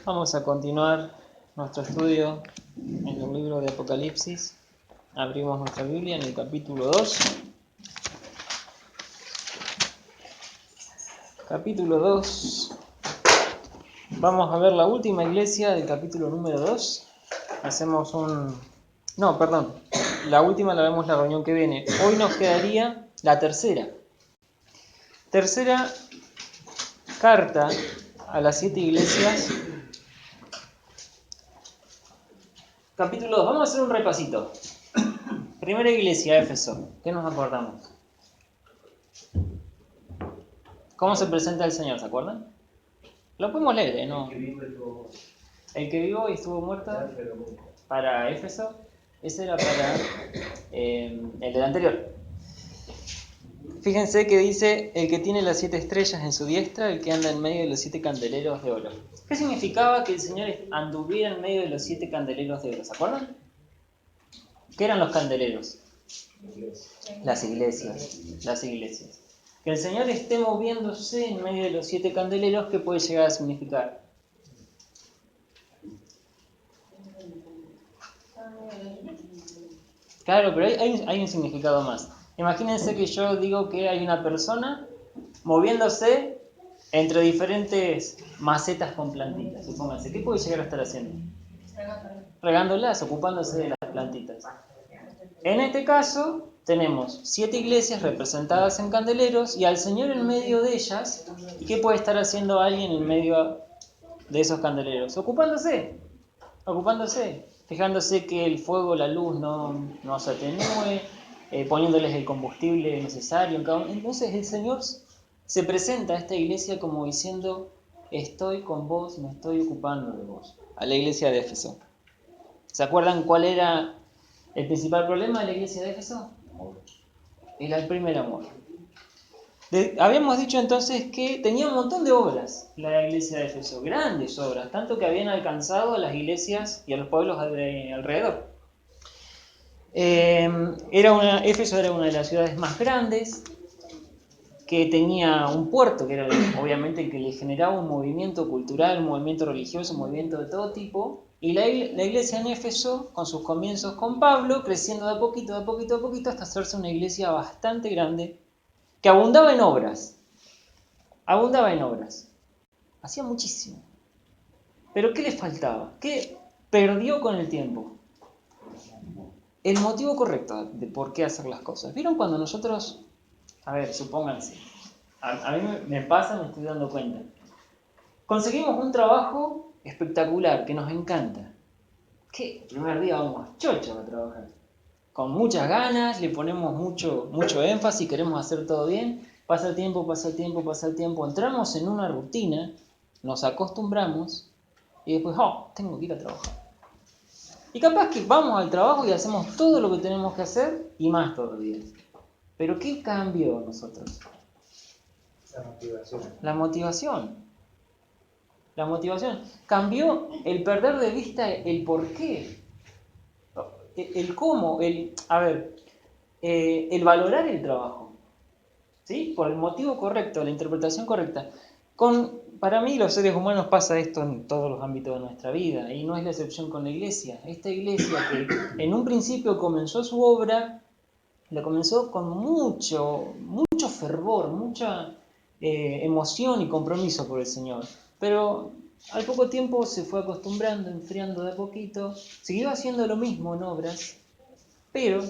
Vamos a continuar nuestro estudio en el libro de Apocalipsis. Abrimos nuestra Biblia en el capítulo 2. Capítulo 2. Vamos a ver la última iglesia del capítulo número 2. Hacemos un... No, perdón. La última la vemos la reunión que viene. Hoy nos quedaría la tercera. Tercera carta a las 7 iglesias. Capítulo 2. Vamos a hacer un repasito. Primera iglesia, Éfeso. ¿Qué nos acordamos? ¿Cómo se presenta el Señor? ¿Se acuerdan? Lo podemos leer, ¿no? El que vivo y estuvo muerto para Éfeso. Ese era para el del anterior. Fíjense que dice: el que tiene las 7 estrellas en su diestra, el que anda en medio de los 7 candeleros de oro. ¿Qué significaba que el Señor anduviera en medio de los 7 candeleros de oro? ¿Se acuerdan? ¿Qué eran los candeleros? Las iglesias. Que el Señor esté moviéndose en medio de los 7 candeleros, ¿qué puede llegar a significar? Claro, pero hay un significado más. Imagínense que yo digo que hay una persona moviéndose entre diferentes macetas con plantitas. Supónganse, ¿qué puede llegar a estar haciendo? Regándolas, ocupándose de las plantitas. En este caso, tenemos 7 iglesias representadas en candeleros y al Señor en medio de ellas. ¿Y qué puede estar haciendo alguien en medio de esos candeleros? Ocupándose, fijándose que el fuego, la luz no se atenúe, poniéndoles el combustible necesario. Entonces el Señor se presenta a esta iglesia como diciendo: estoy con vos, me estoy ocupando de vos. A la iglesia de Éfeso. ¿Se acuerdan cuál era el principal problema de la iglesia de Éfeso? Era el primer amor. Habíamos dicho entonces que tenía un montón de obras la iglesia de Éfeso, grandes obras, tanto que habían alcanzado a las iglesias y a los pueblos alrededor. Éfeso era una de las ciudades más grandes, que tenía un puerto, que era obviamente el que le generaba un movimiento cultural, un movimiento religioso, un movimiento de todo tipo. Y la iglesia en Éfeso, con sus comienzos con Pablo, creciendo de a poquito, hasta hacerse una iglesia bastante grande, que abundaba en obras. Hacía muchísimo. Pero ¿qué le faltaba? ¿Qué perdió con el tiempo? El motivo correcto de por qué hacer las cosas. ¿Vieron cuando nosotros... A ver, supónganse. A mí me pasa, me estoy dando cuenta. Conseguimos un trabajo espectacular, que nos encanta. ¿Qué? El primer día vamos chochos a trabajar. Con muchas ganas, le ponemos mucho énfasis, queremos hacer todo bien. Pasa el tiempo. Entramos en una rutina, nos acostumbramos y después, tengo que ir a trabajar. Y capaz que vamos al trabajo y hacemos todo lo que tenemos que hacer y más todavía. Pero ¿qué cambió en nosotros? La motivación. Cambió el perder de vista el por qué. El cómo. El valorar el trabajo. ¿Sí? Por el motivo correcto, la interpretación correcta. Para mí, los seres humanos pasa esto en todos los ámbitos de nuestra vida. Y no es la excepción con la iglesia. Esta iglesia que en un principio comenzó su obra, la comenzó con mucho fervor, mucha emoción y compromiso por el Señor. Pero al poco tiempo se fue acostumbrando, enfriando de a poquito, siguió haciendo lo mismo en obras, pero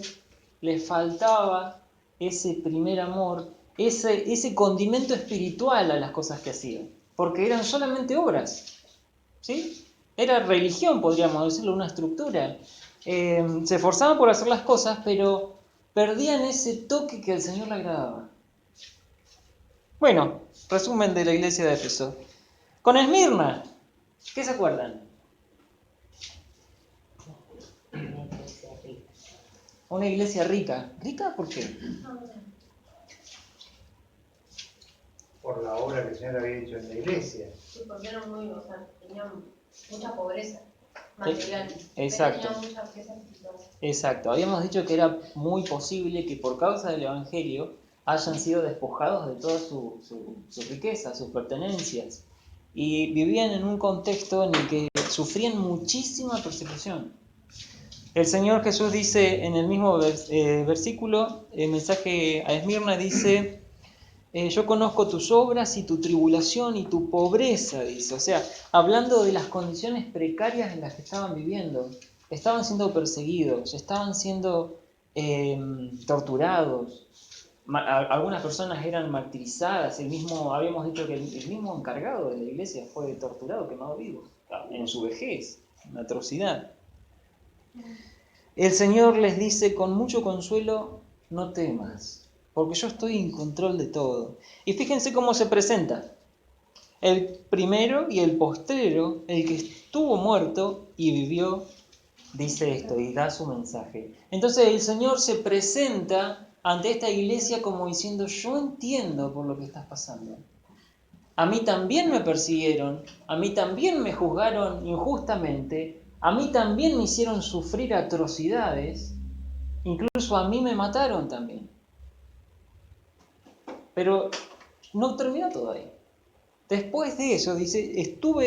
le faltaba ese primer amor, ese condimento espiritual a las cosas que hacía, porque eran solamente obras, ¿sí? Era religión, podríamos decirlo, una estructura. Se esforzaban por hacer las cosas, pero perdían ese toque que al Señor le agradaba. Bueno, resumen de la iglesia de Éfeso. Con Esmirna, ¿qué se acuerdan? Una iglesia rica. ¿Rica por qué? Por la obra que el Señor había hecho en la iglesia. Sí, porque eran tenían mucha pobreza material. Exacto. Tenían mucha pobreza espiritual. Exacto. Habíamos dicho que era muy posible que por causa del Evangelio hayan sido despojados de toda su riqueza, sus pertenencias. y vivían en un contexto en el que sufrían muchísima persecución. El Señor Jesús dice en el mismo versículo, el mensaje a Esmirna dice, yo conozco tus obras y tu tribulación y tu pobreza, dice. O sea, hablando de las condiciones precarias en las que estaban viviendo. Estaban siendo perseguidos, estaban siendo torturados. Algunas personas eran martirizadas. Habíamos dicho que el mismo encargado de la iglesia fue torturado, quemado vivo, en su vejez. Una atrocidad. El Señor les dice con mucho consuelo, no temas, porque yo estoy en control de todo. Y fíjense cómo se presenta. El primero y el postrero, el que estuvo muerto y vivió, dice esto y da su mensaje. Entonces el Señor se presenta ante esta iglesia como diciendo, yo entiendo por lo que estás pasando. A mí también me persiguieron, a mí también me juzgaron injustamente, a mí también me hicieron sufrir atrocidades, incluso a mí me mataron también. Pero no terminó todo ahí. Después de eso, dice, estuvo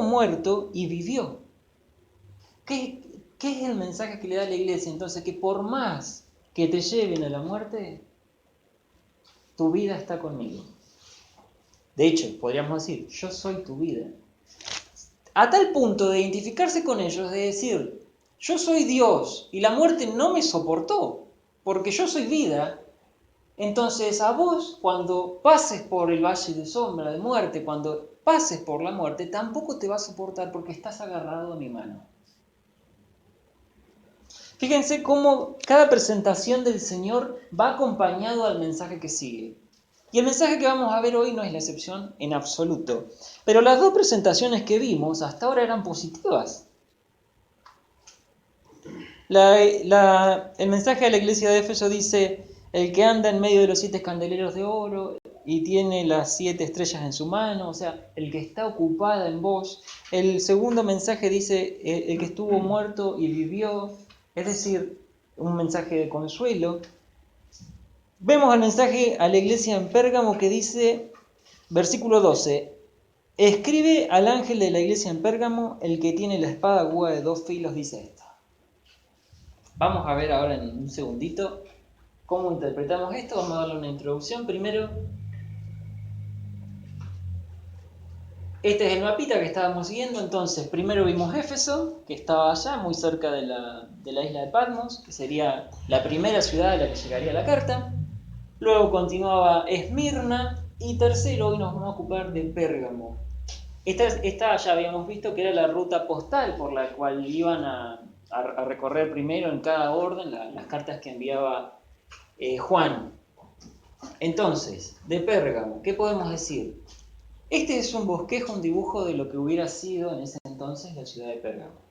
muerto y vivió. ¿Qué es el mensaje que le da la iglesia? Entonces, que por más que te lleven a la muerte, tu vida está conmigo. De hecho, podríamos decir, yo soy tu vida. A tal punto de identificarse con ellos, de decir, yo soy Dios y la muerte no me soportó, porque yo soy vida. Entonces a vos, cuando pases por el valle de sombra de muerte, cuando pases por la muerte, tampoco te va a soportar porque estás agarrado a mi mano. Fíjense cómo cada presentación del Señor va acompañado al mensaje que sigue. Y el mensaje que vamos a ver hoy no es la excepción en absoluto. Pero las dos presentaciones que vimos hasta ahora eran positivas. El mensaje a la iglesia de Éfeso dice, el que anda en medio de los 7 candeleros de oro y tiene las 7 estrellas en su mano, o sea, el que está ocupada en vos. El segundo mensaje dice, el que estuvo muerto y vivió, es decir, un mensaje de consuelo. Vemos el mensaje a la iglesia en Pérgamo que dice, versículo 12, escribe al ángel de la iglesia en Pérgamo, el que tiene la espada aguda de 2 filos, dice esto. Vamos a ver ahora en un segundito cómo interpretamos esto. Vamos a darle una introducción primero. Este es el mapita que estábamos siguiendo. Entonces, primero vimos Éfeso, que estaba allá, muy cerca de la isla de Patmos, que sería la primera ciudad a la que llegaría la carta. Luego continuaba Esmirna. Y tercero, hoy nos vamos a ocupar de Pérgamo. Esta ya habíamos visto que era la ruta postal por la cual iban a recorrer primero en cada orden las cartas que enviaba Juan. Entonces, de Pérgamo, ¿qué podemos decir? Este es un bosquejo, un dibujo de lo que hubiera sido en ese entonces la ciudad de Pérgamo.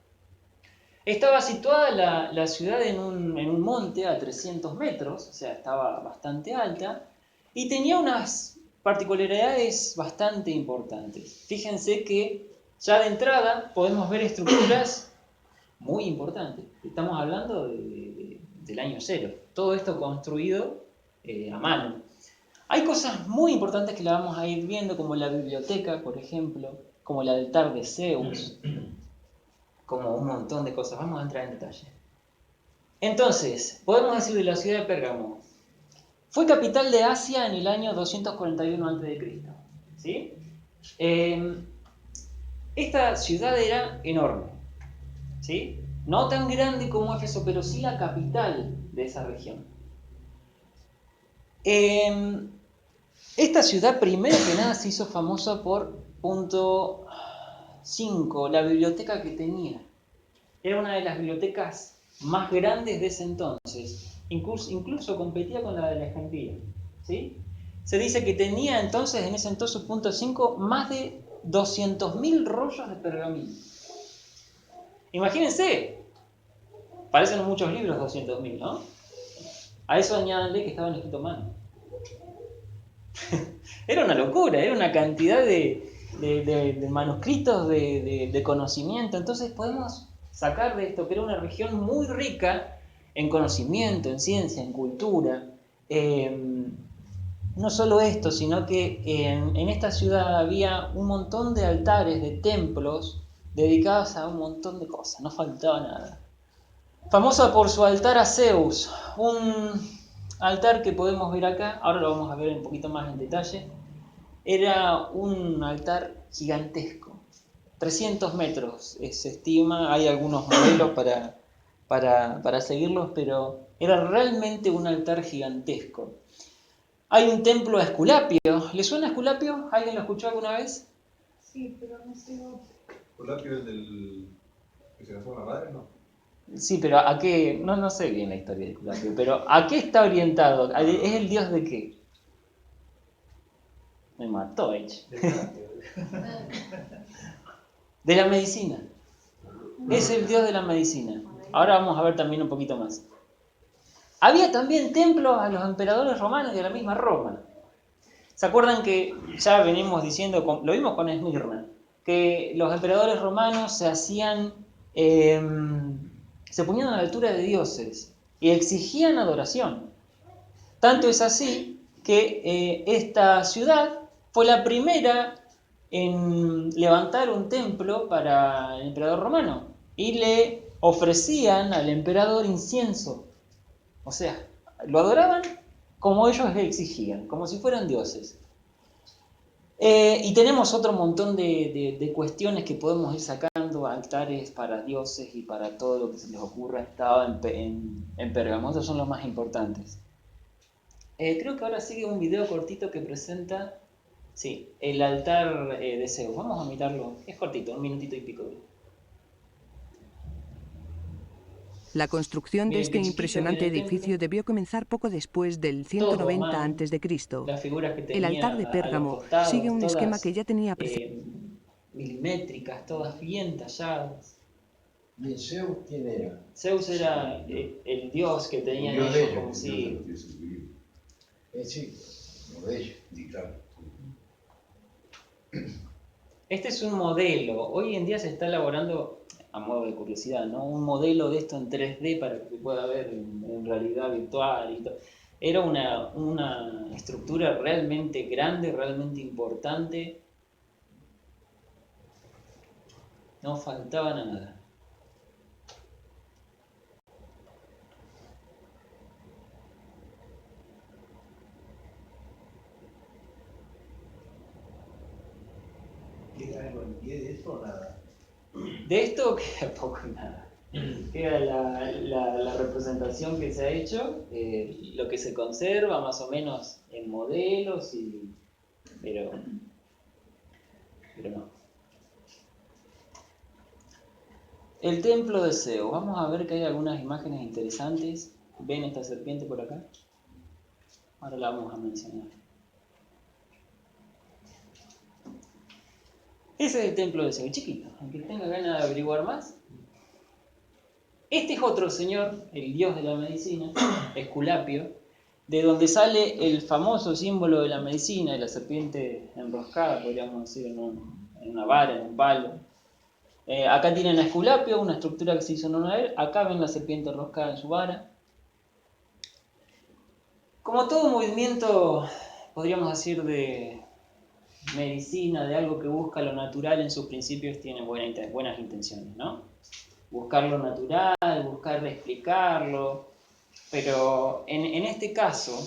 Estaba situada la ciudad en un monte a 300 metros, o sea, estaba bastante alta, y tenía unas particularidades bastante importantes. Fíjense que ya de entrada podemos ver estructuras muy importantes. Estamos hablando del año cero. Todo esto construido a mano. Hay cosas muy importantes que la vamos a ir viendo, como la biblioteca, por ejemplo, como el altar de Zeus, como un montón de cosas. Vamos a entrar en detalle. Entonces, podemos decir de la ciudad de Pérgamo, fue capital de Asia en el año 241 a.C. ¿Sí? Esta ciudad era enorme, ¿sí? No tan grande como Éfeso, pero sí la capital de esa región. Esta ciudad, primero que nada, se hizo famosa por, punto 5, la biblioteca que tenía. Era una de las bibliotecas más grandes de ese entonces. Incluso competía con la de Alejandría, ¿sí? Se dice que tenía entonces, en ese entonces, punto 5, más de 200.000 rollos de pergamino. Imagínense, parecen muchos libros 200.000, ¿no? A eso añádanle que estaban escritos a mano. Era una locura, era una cantidad de manuscritos, de conocimiento. Entonces podemos sacar de esto que era una región muy rica en conocimiento, en ciencia, en cultura. no solo esto, sino que en esta ciudad había un montón de altares, de templos, dedicados a un montón de cosas, no faltaba nada. Famosa por su altar a Zeus, un altar que podemos ver acá, ahora lo vamos a ver un poquito más en detalle. Era un altar gigantesco, 300 metros se estima, hay algunos modelos para seguirlos, pero era realmente un altar gigantesco. Hay un templo a Esculapio. ¿Le suena Esculapio? ¿Alguien lo escuchó alguna vez? Sí, pero no sé. ¿Esculapio es del que se casó con la madre? No. Sí, pero ¿a qué? No sé bien la historia de Esculapio, pero ¿a qué está orientado? ¿Es el dios de qué? Me mató, de la medicina. Es el dios de la medicina. Ahora vamos a ver también un poquito más. Había también templos a los emperadores romanos de la misma Roma. ¿Se acuerdan que ya venimos diciendo, lo vimos con Esmirna, que los emperadores romanos se ponían a la altura de dioses y exigían adoración? Tanto es así que esta ciudad fue la primera en levantar un templo para el emperador romano y le ofrecían al emperador incienso. O sea, lo adoraban como ellos le exigían, como si fueran dioses. Y tenemos otro montón de cuestiones que podemos ir sacando, altares para dioses y para todo lo que se les ocurra. Estaba en Pérgamo, esos son los más importantes. Creo que ahora sigue un video cortito que presenta, sí, el altar de Zeus. Vamos a mirarlo, es cortito, 1 minutito y pico. La construcción de Miren este qué chiquito impresionante viene el edificio templo. debió comenzar poco después del Todo 190 a mano, a.C. las figuras que El tenía altar de a los Pérgamo sigue costados, un esquema que todas ya tenía milimétricas, todas bien talladas. ¿Y el Zeus quién era? Zeus era el dios que tenían El dios de ellos ellos, como el si... dios de los dioses griegos. Sí, lo de ellos, sí, claro. Este es un modelo. Hoy en día se está elaborando, a modo de curiosidad, ¿no? Un modelo de esto en 3D para que se pueda ver en realidad virtual y todo. Era una estructura realmente grande, realmente importante. No faltaba nada. ¿Queda algo en pie de eso o nada? De esto queda poco y nada. Queda la representación que se ha hecho, lo que se conserva más o menos en modelos, pero no. El templo de Zeus. Vamos a ver que hay algunas imágenes interesantes. ¿Ven esta serpiente por acá? Ahora la vamos a mencionar. Ese es el templo de Zeus, chiquito. Aunque tenga ganas de averiguar más. Este es otro señor, el dios de la medicina, Esculapio, de donde sale el famoso símbolo de la medicina, de la serpiente enroscada, podríamos decir, en una vara, en un palo. Acá tienen a Esculapio, una estructura que se hizo en honor a él. Acá ven la serpiente enroscada en su vara. Como todo movimiento, podríamos decir, de medicina, de algo que busca lo natural, en sus principios tiene buenas intenciones, ¿no? Buscar lo natural, buscar explicarlo, pero en este caso,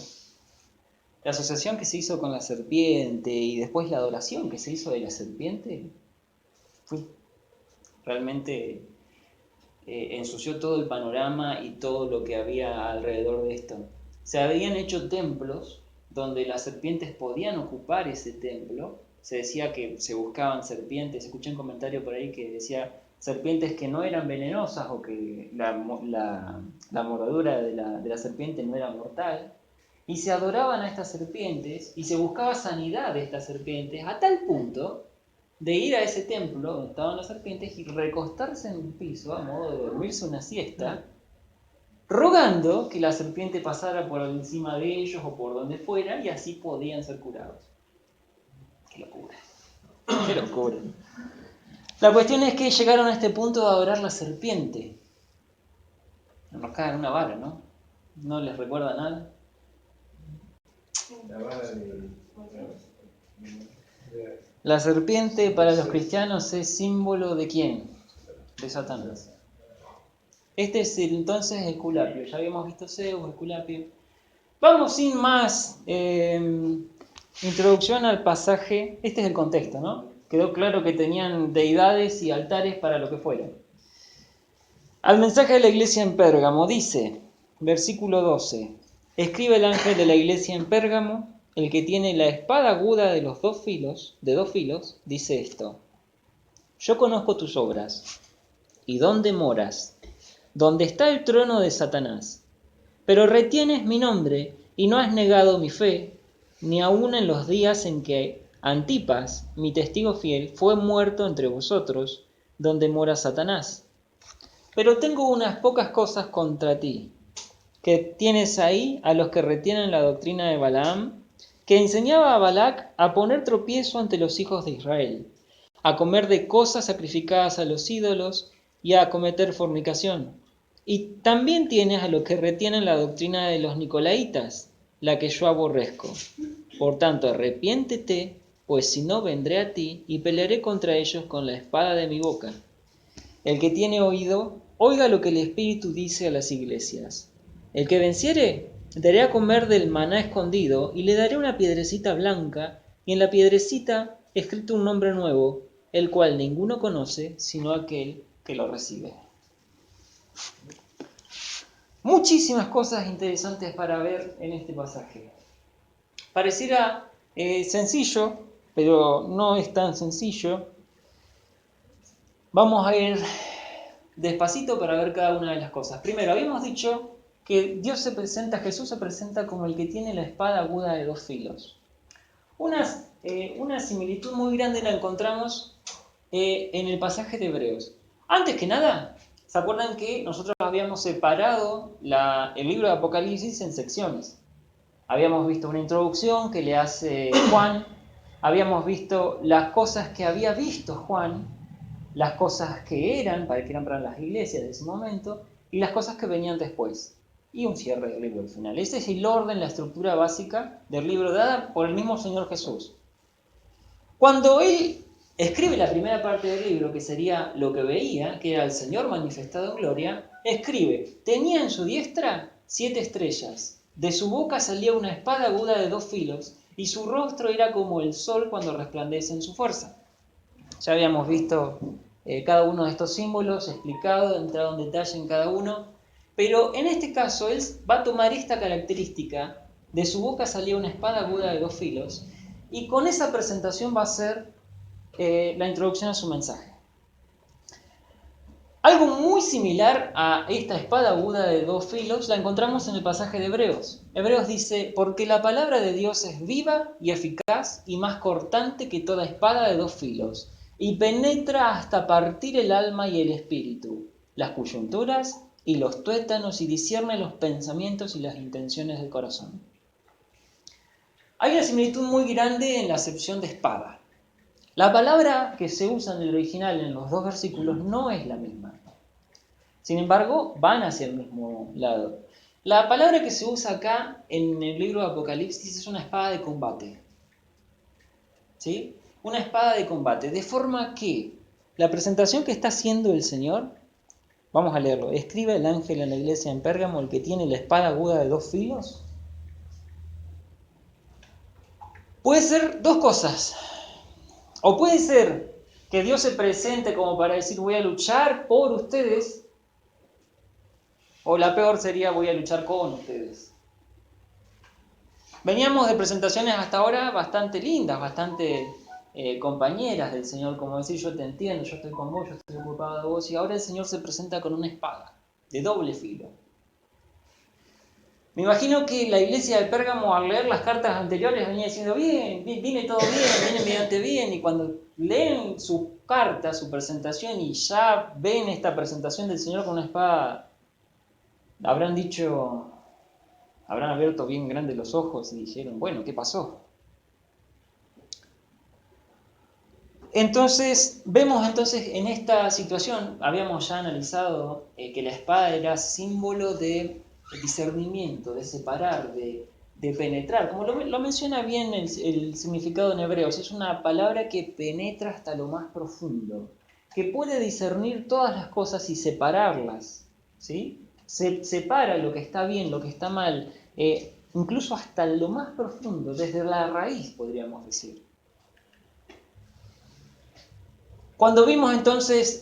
la asociación que se hizo con la serpiente y después la adoración que se hizo de la serpiente realmente ensució todo el panorama y todo lo que había alrededor de esto. Se habían hecho templos donde las serpientes podían ocupar ese templo. Se decía que se buscaban serpientes. Escuché un comentario por ahí que decía serpientes que no eran venenosas o que la mordedura de la serpiente no era mortal. Y se adoraban a estas serpientes y se buscaba sanidad de estas serpientes a tal punto de ir a ese templo donde estaban las serpientes y recostarse en un piso a modo de dormirse una siesta, rogando que la serpiente pasara por encima de ellos o por donde fuera y así podían ser curados. ¡Qué locura! ¡Qué locura! La cuestión es que llegaron a este punto de adorar la serpiente. Enroscada en una vara, ¿no? ¿No les recuerda nada? La vara de... La serpiente para los cristianos es símbolo ¿de quién? De Satanás. Este es entonces Esculapio. Ya habíamos visto Zeus, Esculapio. Vamos sin más introducción al pasaje. Este es el contexto, ¿no? Quedó claro que tenían deidades y altares para lo que fuera. Al mensaje de la iglesia en Pérgamo dice, versículo 12, escribe el ángel de la iglesia en Pérgamo, el que tiene la espada aguda de dos filos, dice esto: yo conozco tus obras y dónde moras, donde está el trono de Satanás, pero retienes mi nombre y no has negado mi fe, ni aun en los días en que Antipas, mi testigo fiel, fue muerto entre vosotros, donde mora Satanás. Pero tengo unas pocas cosas contra ti, que tienes ahí a los que retienen la doctrina de Balaam, que enseñaba a Balac a poner tropiezo ante los hijos de Israel, a comer de cosas sacrificadas a los ídolos y a cometer fornicación. Y también tienes a los que retienen la doctrina de los nicolaitas, la que yo aborrezco. Por tanto, arrepiéntete, pues si no vendré a ti y pelearé contra ellos con la espada de mi boca. El que tiene oído, oiga lo que el Espíritu dice a las iglesias. El que venciere, daré a comer del maná escondido y le daré una piedrecita blanca, y en la piedrecita escrito un nombre nuevo, el cual ninguno conoce sino aquel que lo recibe. Muchísimas cosas interesantes para ver en este pasaje. Pareciera sencillo, pero no es tan sencillo. Vamos a ir despacito para ver cada una de las cosas. Primero, habíamos dicho que Jesús se presenta como el que tiene la espada aguda de dos filos. Una similitud muy grande la encontramos en el pasaje de Hebreos. Antes que nada, ¿se acuerdan que nosotros habíamos separado el libro de Apocalipsis en secciones? Habíamos visto una introducción que le hace Juan, habíamos visto las cosas que había visto Juan, las cosas que eran para las iglesias de ese momento, y las cosas que venían después. Y un cierre del libro al final. Ese es el orden, la estructura básica del libro dada por el mismo Señor Jesús. Cuando Él escribe la primera parte del libro, que sería lo que veía, que era el Señor manifestado en gloria, escribe: tenía en su diestra 7 estrellas, de su boca salía una espada aguda de 2 filos, y su rostro era como el sol cuando resplandece en su fuerza. Ya habíamos visto cada uno de estos símbolos, explicado, entrado en detalle en cada uno, pero en este caso él va a tomar esta característica: de su boca salía una espada aguda de 2 filos, y con esa presentación va a ser la introducción a su mensaje. Algo muy similar a esta espada aguda de 2 filos la encontramos en el pasaje de Hebreos. Hebreos dice: porque la palabra de Dios es viva y eficaz y más cortante que toda espada de 2 filos, y penetra hasta partir el alma y el espíritu, las coyunturas y los tuétanos, y discierne los pensamientos y las intenciones del corazón. Hay una similitud muy grande en la acepción de espada. La palabra que se usa en el original en los 2 versículos no es la misma. Sin embargo, van hacia el mismo lado. La palabra que se usa acá en el libro de Apocalipsis es una espada de combate. ¿Sí? Una espada de combate. De forma que la presentación que está haciendo el Señor, vamos a leerlo. Escribe el ángel en la iglesia en Pérgamo, el que tiene la espada aguda de 2 filos. Puede ser 2 cosas. O puede ser que Dios se presente como para decir: voy a luchar por ustedes. O la peor sería: voy a luchar con ustedes. Veníamos de presentaciones hasta ahora bastante lindas, bastante compañeras del Señor, como decir: yo te entiendo, yo estoy con vos, yo estoy ocupado de vos. Y ahora el Señor se presenta con una espada de doble filo. Me imagino que la iglesia de Pérgamo, al leer las cartas anteriores, venía diciendo: bien, viene todo bien, viene mediante bien. Y cuando leen su carta, su presentación, y ya ven esta presentación del Señor con una espada, habrán abierto bien grandes los ojos y dijeron: bueno, ¿qué pasó? Entonces, vemos en esta situación, habíamos ya analizado que la espada era símbolo de discernimiento, de separar, de de penetrar. Como lo menciona bien el significado en Hebreos, es una palabra que penetra hasta lo más profundo, que puede discernir todas las cosas y separarlas, ¿sí? Separa lo que está bien, lo que está mal, incluso hasta lo más profundo, desde la raíz, podríamos decir. Cuando vimos entonces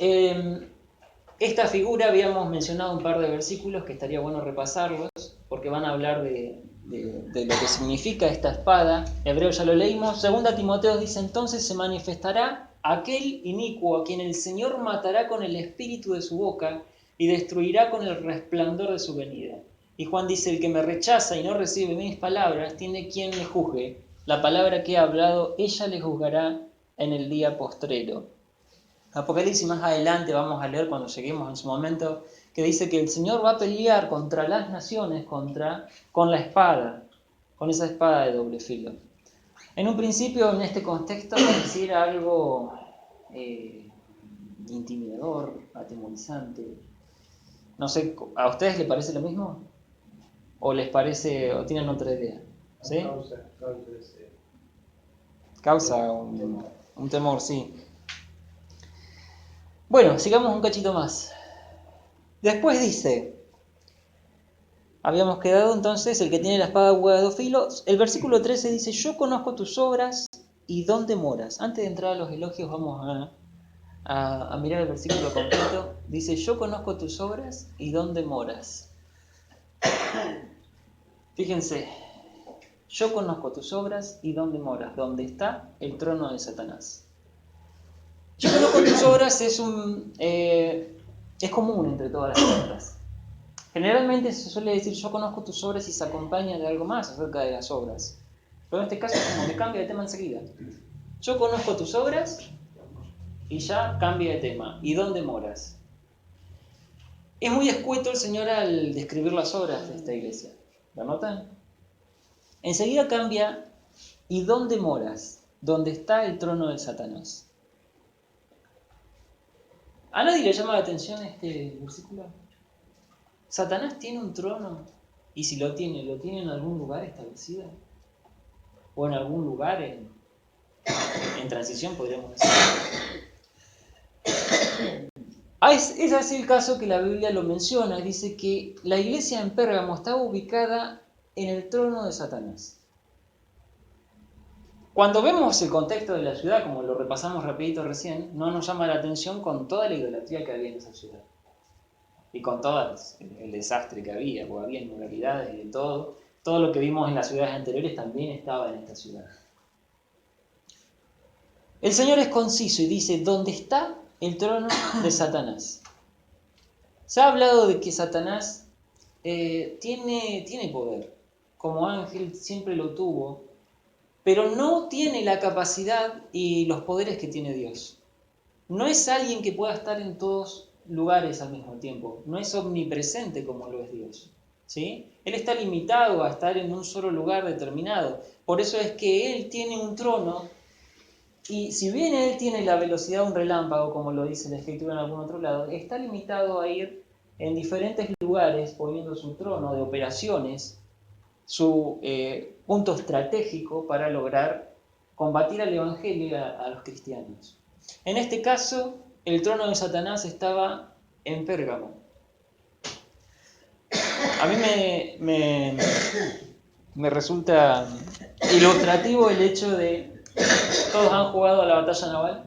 esta figura, habíamos mencionado un par de versículos que estaría bueno repasarlos, porque van a hablar de lo que significa esta espada. Hebreo ya lo leímos. 2 Timoteo dice: entonces se manifestará aquel inicuo a quien el Señor matará con el espíritu de su boca y destruirá con el resplandor de su venida. Y Juan dice: el que me rechaza y no recibe mis palabras, tiene quien le juzgue. La palabra que he hablado, ella le juzgará en el día postrero. Apocalipsis más adelante vamos a leer cuando lleguemos en su momento, que dice que el Señor va a pelear contra las naciones con la espada, con esa espada de doble filo. En un principio, en este contexto, pareciera algo intimidador, atemorizante. No sé, ¿a ustedes les parece lo mismo? ¿O les parece, o tienen otra idea? ¿Sí? Causa un temor, sí. Bueno, sigamos un cachito más. Después dice, habíamos quedado entonces, el que tiene la espada aguda de 2 filos. El versículo 13 dice: yo conozco tus obras y dónde moras. Antes de entrar a los elogios vamos a mirar el versículo completo. Dice: yo conozco tus obras y dónde moras. Fíjense, yo conozco tus obras y dónde moras, donde está el trono de Satanás. Yo conozco tus obras es común entre todas las obras. Generalmente se suele decir yo conozco tus obras y se acompaña de algo más acerca de las obras. Pero en este caso como que cambia de tema enseguida. Yo conozco tus obras y ya cambia de tema. ¿Y dónde moras? Es muy escueto el Señor al describir las obras de esta iglesia. ¿Lo notan? Enseguida cambia. ¿Y dónde moras? ¿Dónde está el trono de Satanás? ¿A nadie le llama la atención este versículo? ¿Satanás tiene un trono? Y si lo tiene en algún lugar establecido? ¿O en algún lugar en transición, podríamos decir? Es así el caso que la Biblia lo menciona. Dice que la iglesia en Pérgamo estaba ubicada en el trono de Satanás. Cuando vemos el contexto de la ciudad, como lo repasamos rapidito recién, no nos llama la atención con toda la idolatría que había en esa ciudad. Y con todo el desastre que había, porque había inmoralidades y de todo. Todo lo que vimos en las ciudades anteriores también estaba en esta ciudad. El Señor es conciso y dice: ¿dónde está el trono de Satanás? Se ha hablado de que Satanás tiene poder. Como ángel siempre lo tuvo. Pero no tiene la capacidad y los poderes que tiene Dios. No es alguien que pueda estar en todos lugares al mismo tiempo. No es omnipresente como lo es Dios. ¿Sí? Él está limitado a estar en un solo lugar determinado. Por eso es que Él tiene un trono y si bien Él tiene la velocidad de un relámpago, como lo dice la Escritura en algún otro lado, está limitado a ir en diferentes lugares poniendo su trono de operaciones, su punto estratégico para lograr combatir al Evangelio y a los cristianos. En este caso, el trono de Satanás estaba en Pérgamo. A mí me resulta ilustrativo el hecho de... ¿Todos han jugado a la batalla naval?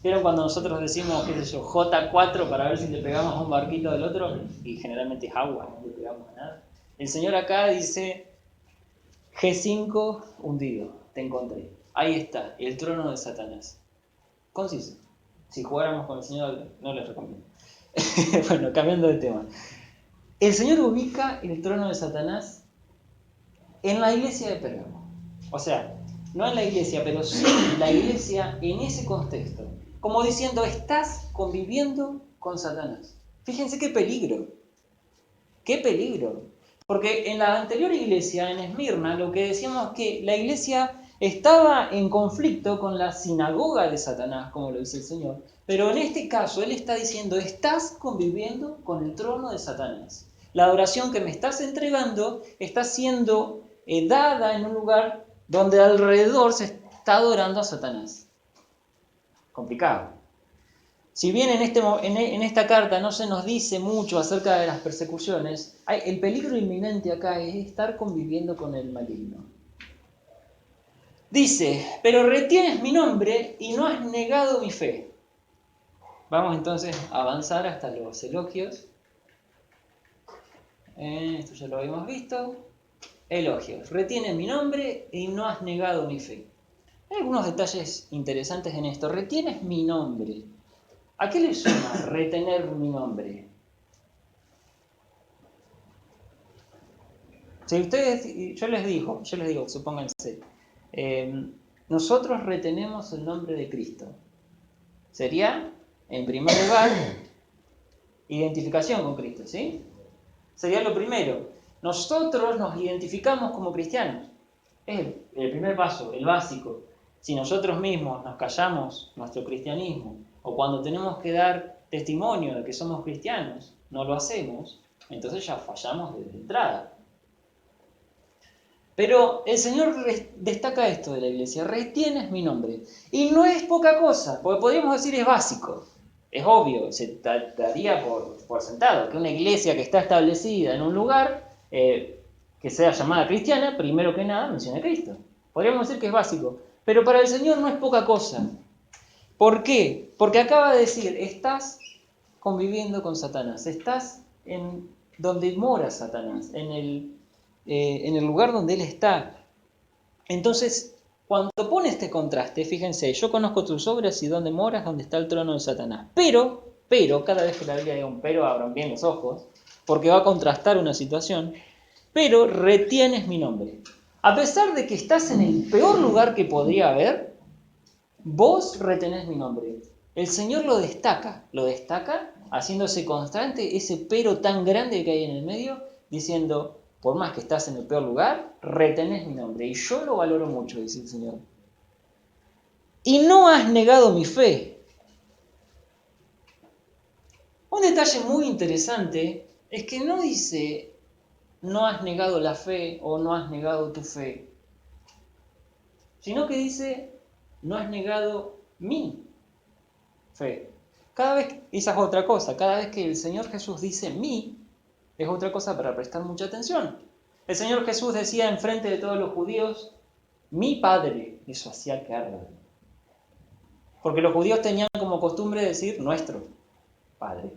¿Vieron cuando nosotros decimos, qué sé yo, J4 para ver si le pegamos a un barquito del otro? Y generalmente es agua, no le pegamos a nada. El Señor acá dice, G5 hundido, te encontré. Ahí está, el trono de Satanás. Conciso. Si jugáramos con el Señor, no les recomiendo. Bueno, cambiando de tema. El Señor ubica el trono de Satanás en la iglesia de Pérgamo. O sea, no en la iglesia, pero sí la iglesia en ese contexto. Como diciendo, estás conviviendo con Satanás. Fíjense qué peligro. Qué peligro. Porque en la anterior iglesia, en Esmirna, lo que decíamos es que la iglesia estaba en conflicto con la sinagoga de Satanás, como lo dice el Señor. Pero en este caso, Él está diciendo, estás conviviendo con el trono de Satanás. La adoración que me estás entregando está siendo dada en un lugar donde alrededor se está adorando a Satanás. Complicado. Si bien en esta carta no se nos dice mucho acerca de las persecuciones, el peligro inminente acá es estar conviviendo con el maligno. Dice, pero retienes mi nombre y no has negado mi fe. Vamos entonces a avanzar hasta los elogios. Esto ya lo habíamos visto. Elogios. Retienes mi nombre y no has negado mi fe. Hay algunos detalles interesantes en esto. Retienes mi nombre. ¿A qué le suena retener mi nombre? Si ustedes, yo les digo, supónganse, nosotros retenemos el nombre de Cristo. Sería, en primer lugar, identificación con Cristo, ¿sí? Sería lo primero. Nosotros nos identificamos como cristianos. Es el primer paso, el básico. Si nosotros mismos nos callamos nuestro cristianismo, o cuando tenemos que dar testimonio de que somos cristianos, no lo hacemos, entonces ya fallamos desde entrada. Pero el Señor destaca esto de la iglesia, retienes mi nombre. Y no es poca cosa, porque podríamos decir es básico, es obvio, se daría por sentado que una iglesia que está establecida en un lugar que sea llamada cristiana, primero que nada menciona a Cristo. Podríamos decir que es básico, pero para el Señor no es poca cosa. ¿Por qué? Porque acaba de decir, estás conviviendo con Satanás, estás en donde mora Satanás, en el lugar donde él está. Entonces, cuando pone este contraste, fíjense, yo conozco tus obras y donde moras, donde está el trono de Satanás. Pero, cada vez que la Biblia diga un pero, abran bien los ojos, porque va a contrastar una situación, pero retienes mi nombre. A pesar de que estás en el peor lugar que podría haber, vos retenés mi nombre. El Señor lo destaca haciéndose constante ese pero tan grande que hay en el medio, diciendo, por más que estás en el peor lugar, retenés mi nombre. Y yo lo valoro mucho, dice el Señor. Y no has negado mi fe. Un detalle muy interesante es que no dice, no has negado la fe o no has negado tu fe, sino que dice, no has negado mi fe. Esa es otra cosa, cada vez que el Señor Jesús dice mi, es otra cosa para prestar mucha atención. El Señor Jesús decía enfrente de todos los judíos, mi Padre, eso hacía que arda. Porque los judíos tenían como costumbre decir nuestro Padre,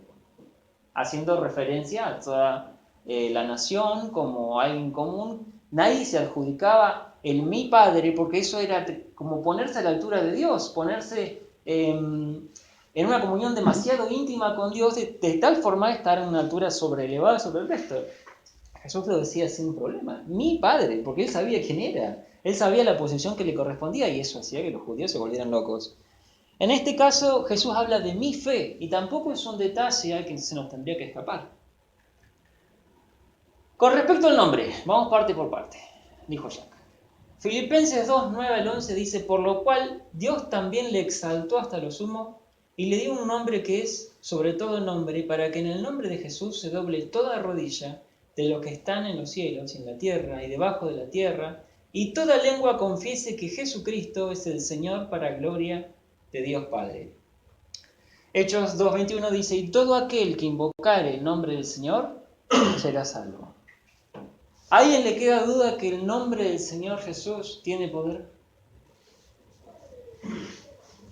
haciendo referencia a toda la nación como alguien común. Nadie se adjudicaba el mi Padre, porque eso era como ponerse a la altura de Dios, ponerse en una comunión demasiado íntima con Dios, de tal forma estar en una altura sobrelevada sobre el resto. Jesús lo decía sin problema, mi Padre, porque él sabía quién era, él sabía la posición que le correspondía, y eso hacía que los judíos se volvieran locos. En este caso, Jesús habla de mi fe, y tampoco es un detalle al que se nos tendría que escapar. Con respecto al nombre, vamos parte por parte, dijo Jack. Filipenses 2, 9 al 11 dice, por lo cual Dios también le exaltó hasta lo sumo y le dio un nombre que es sobre todo nombre, para que en el nombre de Jesús se doble toda rodilla de los que están en los cielos y en la tierra y debajo de la tierra, y toda lengua confiese que Jesucristo es el Señor para gloria de Dios Padre. Hechos 2:21 dice, y todo aquel que invocare el nombre del Señor será salvo. ¿A alguien le queda duda que el nombre del Señor Jesús tiene poder?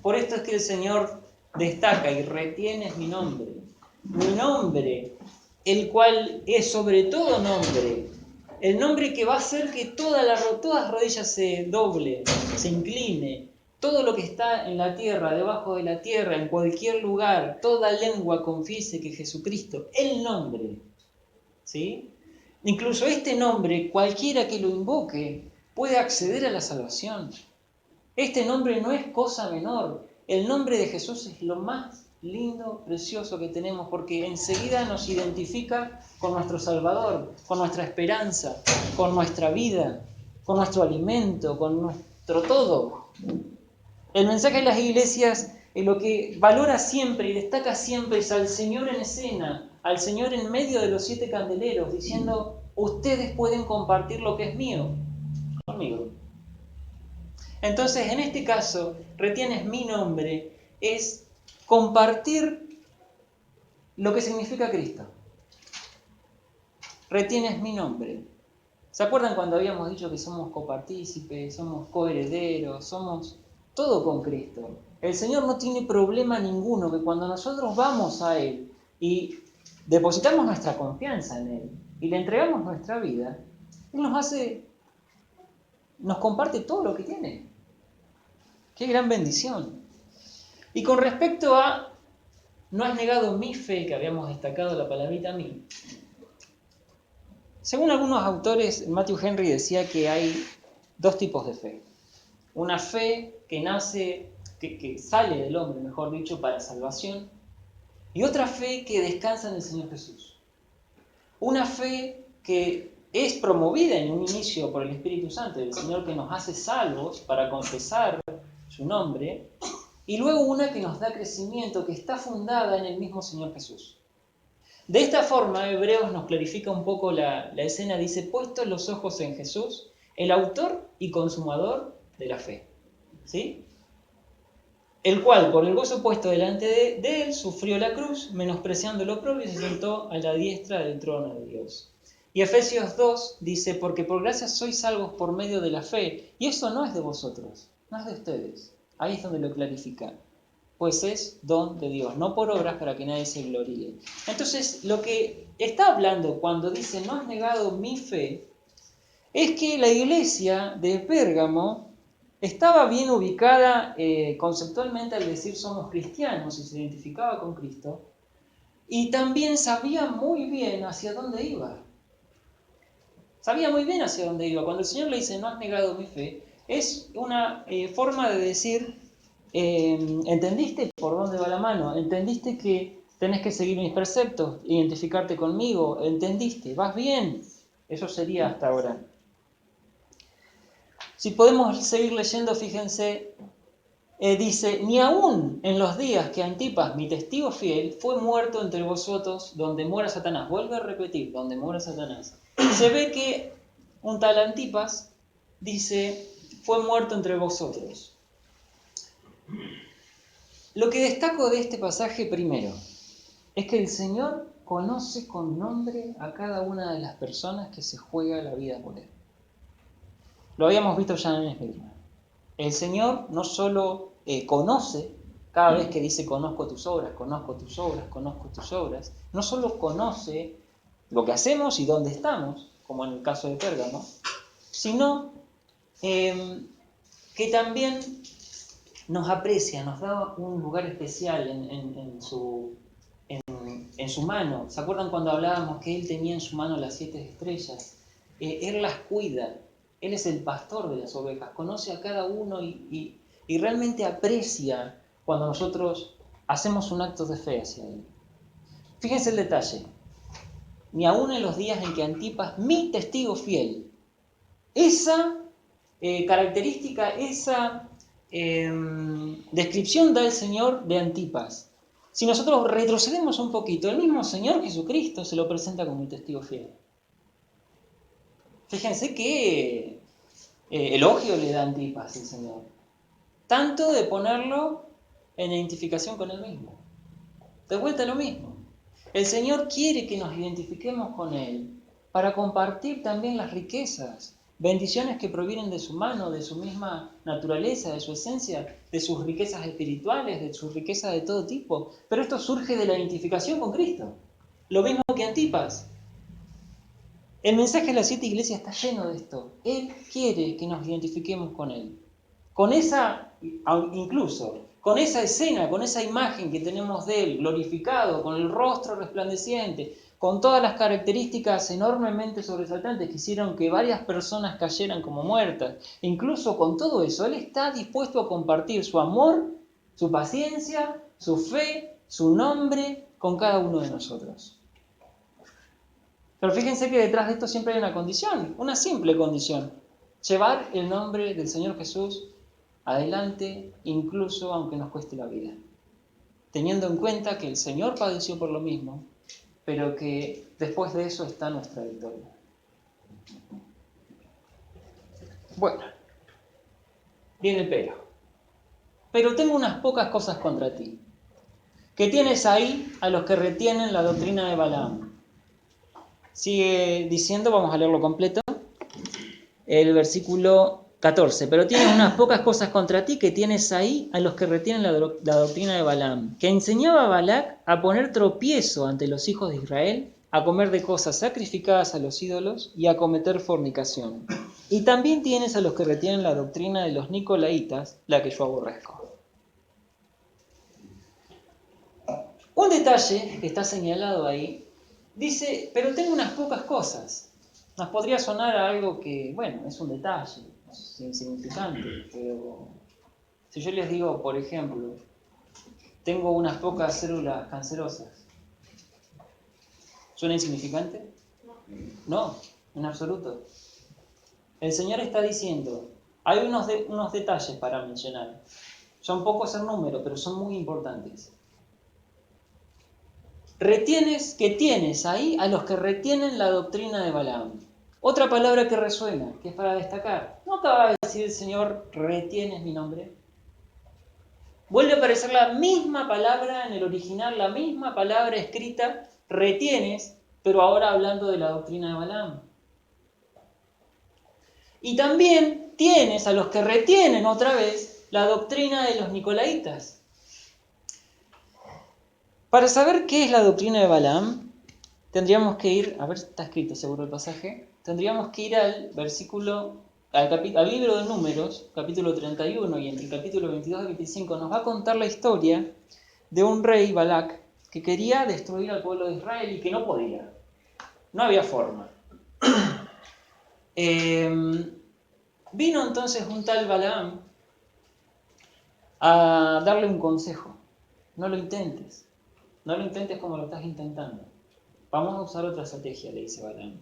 Por esto es que el Señor destaca y retiene mi nombre, el cual es sobre todo nombre, el nombre que va a hacer que todas las rodillas se doble, se incline, todo lo que está en la tierra, debajo de la tierra, en cualquier lugar, toda lengua confiese que Jesucristo, el nombre, ¿sí? Incluso este nombre, cualquiera que lo invoque, puede acceder a la salvación. Este nombre no es cosa menor. El nombre de Jesús es lo más lindo, precioso que tenemos, porque enseguida nos identifica con nuestro Salvador, con nuestra esperanza, con nuestra vida, con nuestro alimento, con nuestro todo. El mensaje de las iglesias, lo que valora siempre y destaca siempre es al Señor en escena, al Señor en medio de los 7 candeleros, diciendo, ustedes pueden compartir lo que es mío. conmigo. Entonces, en este caso, retienes mi nombre, es compartir lo que significa Cristo. Retienes mi nombre. ¿Se acuerdan cuando habíamos dicho que somos copartícipes, somos coherederos, somos todo con Cristo? El Señor no tiene problema ninguno que cuando nosotros vamos a Él y depositamos nuestra confianza en Él y le entregamos nuestra vida, Él nos comparte todo lo que tiene. ¡Qué gran bendición! Y con respecto a no has negado mi fe, que habíamos destacado la palabrita mí, según algunos autores, Matthew Henry decía que hay dos tipos de fe. Una fe que nace, que sale del hombre, mejor dicho, para salvación, y otra fe que descansa en el Señor Jesús. Una fe que es promovida en un inicio por el Espíritu Santo del Señor, que nos hace salvos para confesar su nombre, y luego una que nos da crecimiento, que está fundada en el mismo Señor Jesús. De esta forma, Hebreos nos clarifica un poco la escena, dice, puestos los ojos en Jesús, el autor y consumador de la fe, ¿sí? El cual, por el gozo puesto delante de él, sufrió la cruz, menospreciando lo propio, y se sentó a la diestra del trono de Dios. Y Efesios 2 dice, porque por gracia sois salvos por medio de la fe, y eso no es de vosotros, no es de ustedes. Ahí es donde lo clarifica. Pues es don de Dios, no por obras para que nadie se gloríe. Entonces, lo que está hablando cuando dice, no has negado mi fe, es que la iglesia de Pérgamo estaba bien ubicada conceptualmente al decir somos cristianos y se identificaba con Cristo, y también sabía muy bien hacia dónde iba. Sabía muy bien hacia dónde iba. Cuando el Señor le dice, no has negado mi fe, es una forma de decir, ¿entendiste por dónde va la mano? ¿Entendiste que tenés que seguir mis preceptos, identificarte conmigo? ¿Entendiste? ¿Vas bien? Eso sería hasta ahora. Si podemos seguir leyendo, fíjense, dice, ni aún en los días que Antipas, mi testigo fiel, fue muerto entre vosotros, donde muera Satanás. Vuelve a repetir, donde muera Satanás. Se ve que un tal Antipas dice, fue muerto entre vosotros. Lo que destaco de este pasaje primero es que el Señor conoce con nombre a cada una de las personas que se juega la vida por Él. Lo habíamos visto ya en Esmirna. El Señor no solo conoce, cada vez que dice conozco tus obras, conozco tus obras, conozco tus obras, no solo conoce lo que hacemos y dónde estamos, como en el caso de Pérgamo, sino que también nos aprecia, nos da un lugar especial en su mano. ¿Se acuerdan cuando hablábamos que Él tenía en su mano las 7 estrellas? Él las cuida, Él es el pastor de las ovejas, conoce a cada uno y realmente aprecia cuando nosotros hacemos un acto de fe hacia Él. Fíjense el detalle. Ni aún en los días en que Antipas, mi testigo fiel, esa característica, esa descripción da el Señor de Antipas. Si nosotros retrocedemos un poquito, el mismo Señor Jesucristo se lo presenta como un testigo fiel. Fíjense qué elogio le da a Antipas el Señor. Tanto de ponerlo en identificación con Él mismo. De vuelta lo mismo. El Señor quiere que nos identifiquemos con Él para compartir también las riquezas, bendiciones que provienen de su mano, de su misma naturaleza, de su esencia, de sus riquezas espirituales, de sus riquezas de todo tipo. Pero esto surge de la identificación con Cristo. Lo mismo que Antipas. El mensaje de las 7 iglesias está lleno de esto. Él quiere que nos identifiquemos con Él. Con esa, incluso, con esa escena, con esa imagen que tenemos de Él, glorificado, con el rostro resplandeciente, con todas las características enormemente sobresaltantes que hicieron que varias personas cayeran como muertas. E incluso con todo eso, Él está dispuesto a compartir su amor, su paciencia, su fe, su nombre con cada uno de nosotros. Pero fíjense que detrás de esto siempre hay una condición, una simple condición. Llevar el nombre del Señor Jesús adelante, incluso aunque nos cueste la vida. Teniendo en cuenta que el Señor padeció por lo mismo, pero que después de eso está nuestra victoria. Bueno, viene el pero. Pero tengo unas pocas cosas contra ti. Que tienes ahí a los que retienen la doctrina de Balaam. Sigue diciendo, vamos a leerlo completo, el versículo 14. Pero tienes unas pocas cosas contra ti, que tienes ahí a los que retienen la doctrina de Balaam, que enseñaba a Balac a poner tropiezo ante los hijos de Israel, a comer de cosas sacrificadas a los ídolos y a cometer fornicación. Y también tienes a los que retienen la doctrina de los nicolaitas, la que yo aborrezco. Un detalle que está señalado ahí, dice, pero tengo unas pocas cosas. Nos podría sonar a algo que, bueno, es un detalle, es insignificante, pero si yo les digo, por ejemplo, tengo unas pocas células cancerosas, ¿suena insignificante? No, en absoluto. El Señor está diciendo, hay unos detalles para mencionar. Son pocos en número, pero son muy importantes. Tienes ahí a los que retienen la doctrina de Balaam. Otra palabra que resuena, que es para destacar. ¿No acaba de decir el Señor, retienes mi nombre? Vuelve a aparecer la misma palabra en el original, la misma palabra escrita, retienes, pero ahora hablando de la doctrina de Balaam. Y también tienes a los que retienen otra vez la doctrina de los nicolaitas. Para saber qué es la doctrina de Balaam, tendríamos que ir, a ver si está escrito seguro el pasaje, tendríamos que ir al libro de Números, capítulo 31, y entre el capítulo 22 y 25 nos va a contar la historia de un rey, Balac, que quería destruir al pueblo de Israel y que no podía. No había forma. Vino entonces un tal Balaam a darle un consejo. No lo intentes. No lo intentes como lo estás intentando. Vamos a usar otra estrategia, le dice Balaam.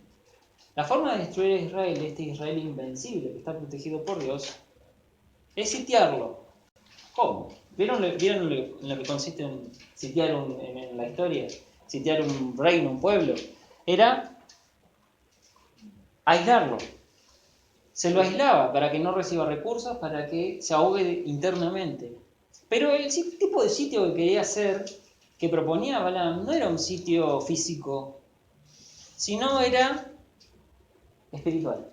La forma de destruir a Israel, este Israel invencible que está protegido por Dios, es sitiarlo. ¿Cómo? ¿Vieron en lo que consiste en sitiar en la historia? Sitiar un reino, un pueblo. Era aislarlo. Se lo aislaba para que no reciba recursos, para que se ahogue internamente. Pero el tipo de sitio que quería hacer, que proponía Balaam, no era un sitio físico, sino era espiritual.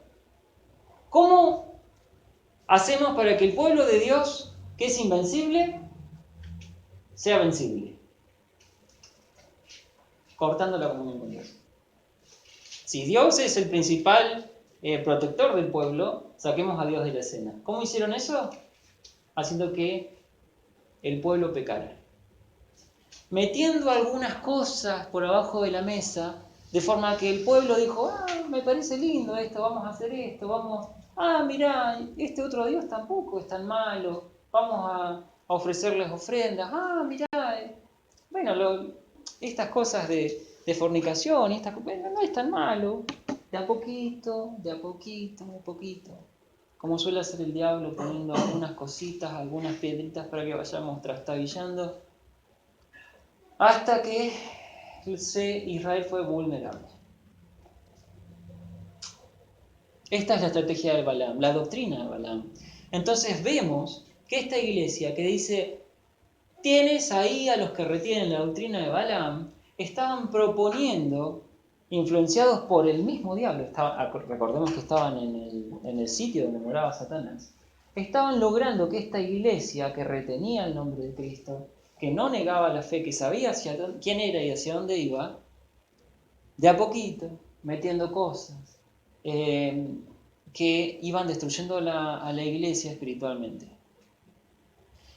¿Cómo hacemos para que el pueblo de Dios, que es invencible, sea vencible? Cortando la comunión con Dios. Si Dios es el principal protector del pueblo, saquemos a Dios de la escena. ¿Cómo hicieron eso? Haciendo que el pueblo pecara. Metiendo algunas cosas por abajo de la mesa, de forma que el pueblo dijo, me parece lindo esto, vamos a hacer esto, mirá, este otro Dios tampoco es tan malo, vamos a ofrecerles ofrendas, mirá, bueno, estas cosas de fornicación, no es tan malo, de a poquito, de a poquito, de a poquito. Como suele hacer el diablo, poniendo algunas cositas, algunas piedritas para que vayamos trastabillando, hasta que Israel fue vulnerable. Esta es la estrategia de Balaam, la doctrina de Balaam. Entonces vemos que esta iglesia que dice, tienes ahí a los que retienen la doctrina de Balaam, estaban proponiendo, influenciados por el mismo diablo, recordemos que estaban en el sitio donde moraba Satanás, estaban logrando que esta iglesia que retenía el nombre de Cristo, que no negaba la fe, que sabía quién era y hacia dónde iba, de a poquito, metiendo cosas que iban destruyendo a la iglesia espiritualmente.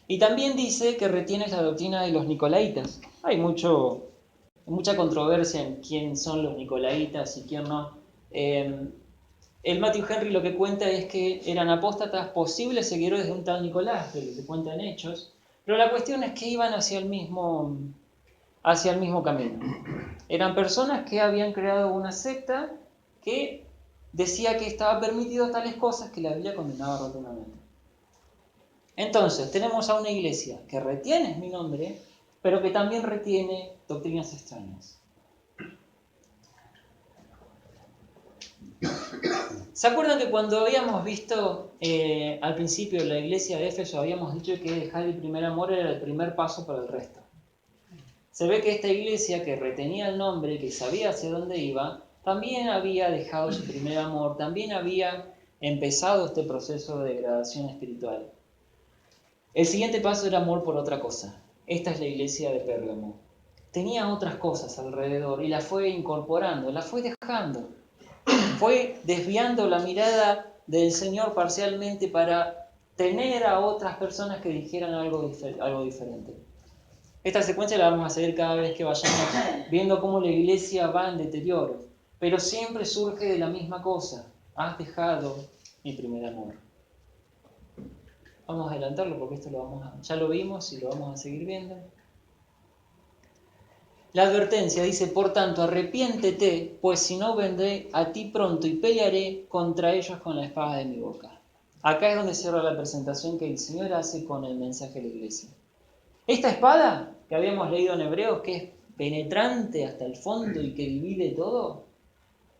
Y también dice que retienes la doctrina de los nicolaitas. Hay mucha controversia en quién son los nicolaitas y quién no. El Matthew Henry lo que cuenta es que eran apóstatas posibles seguidores de un tal Nicolás, de lo que se cuenta en Hechos, pero la cuestión es que iban hacia el mismo camino. Eran personas que habían creado una secta que decía que estaba permitido tales cosas que la Biblia condenaba rotundamente. Entonces, tenemos a una iglesia que retiene mi nombre, pero que también retiene doctrinas extrañas. ¿Se acuerdan que cuando habíamos visto al principio la iglesia de Éfeso, habíamos dicho que dejar el primer amor era el primer paso para el resto? Se ve que esta iglesia que retenía el nombre, que sabía hacia dónde iba, también había dejado su primer amor, también había empezado este proceso de degradación espiritual. El siguiente paso era amor por otra cosa. Esta es la iglesia de Pérgamo. Tenía otras cosas alrededor y la fue incorporando, la fue dejando. Fue desviando la mirada del Señor parcialmente para tener a otras personas que dijeran algo diferente. Esta secuencia la vamos a seguir cada vez que vayamos viendo cómo la iglesia va en deterioro, pero siempre surge de la misma cosa: has dejado mi primer amor. Vamos a adelantarlo porque esto ya lo vimos y lo vamos a seguir viendo. La advertencia dice: por tanto, arrepiéntete, pues si no vendré a ti pronto y pelearé contra ellos con la espada de mi boca. Acá es donde cierra la presentación que el Señor hace con el mensaje de la iglesia. Esta espada que habíamos leído en Hebreos, que es penetrante hasta el fondo y que divide todo,